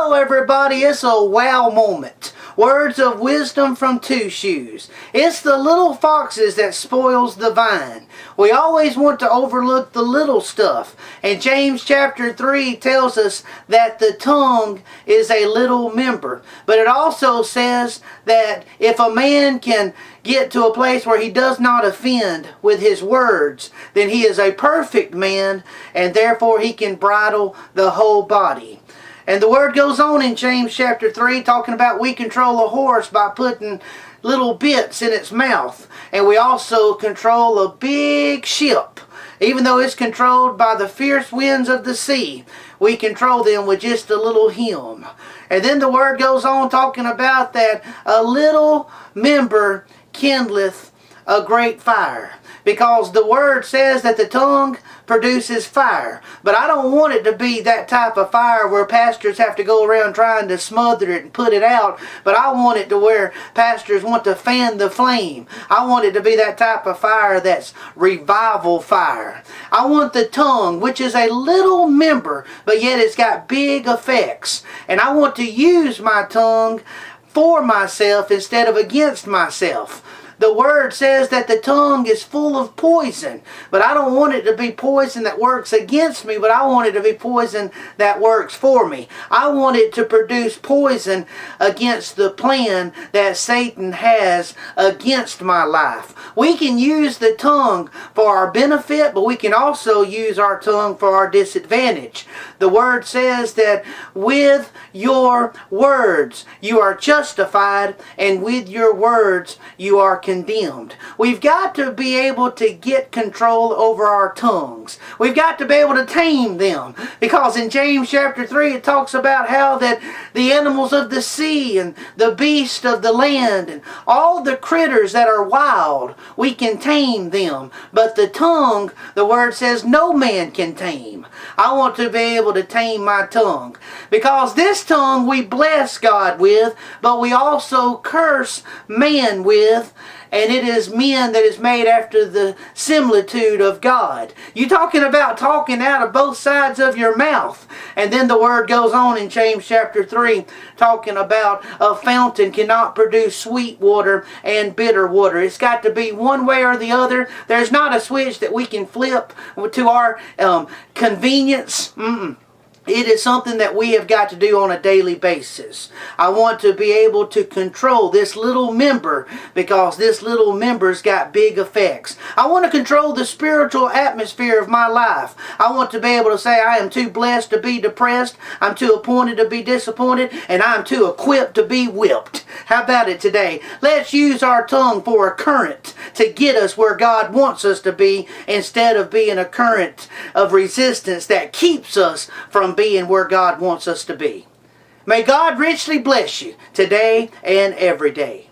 Hello everybody, it's a wow moment. Words of wisdom from Two Shoes. It's the little foxes that spoils the vine. We always want to overlook the little stuff. And James chapter 3 tells us that the tongue is a little member. But it also says that if a man can get to a place where he does not offend with his words, then he is a perfect man, and therefore he can bridle the whole body. And the word goes on in James chapter 3 talking about we control a horse by putting little bits in its mouth. And we also control a big ship. Even though it's controlled by the fierce winds of the sea, we control them with just a little hymn. And then the word goes on talking about that a little member kindleth a great fire. Because the word says that the tongue produces fire. But I don't want it to be that type of fire where pastors have to go around trying to smother it and put it out. But I want it to where pastors want to fan the flame. I want it to be that type of fire that's revival fire. I want the tongue, which is a little member, but yet it's got big effects. And I want to use my tongue for myself instead of against myself. The word says that the tongue is full of poison, but I don't want it to be poison that works against me, but I want it to be poison that works for me. I want it to produce poison against the plan that Satan has against my life. We can use the tongue for our benefit, but we can also use our tongue for our disadvantage. The word says that with your words you are justified, and with your words you are condemned. We've got to be able to get control over our tongues. We've got to be able to tame them. Because in James chapter 3 it talks about how that the animals of the sea and the beasts of the land and all the critters that are wild, we can tame them. But the tongue, the word says, no man can tame. I want to be able to tame my tongue. Because this tongue we bless God with, but we also curse man with. And it is men that is made after the similitude of God. You talking about talking out of both sides of your mouth. And then the word goes on in James chapter 3 talking about a fountain cannot produce sweet water and bitter water. It's got to be one way or the other. There's not a switch that we can flip to our convenience. It is something that we have got to do on a daily basis. I want to be able to control this little member because this little member's got big effects. I want to control the spiritual atmosphere of my life. I want to be able to say I am too blessed to be depressed, I'm too appointed to be disappointed, and I'm too equipped to be whipped. How about it today? Let's use our tongue for a current to get us where God wants us to be instead of being a current of resistance that keeps us from being where God wants us to be. May God richly bless you today and every day.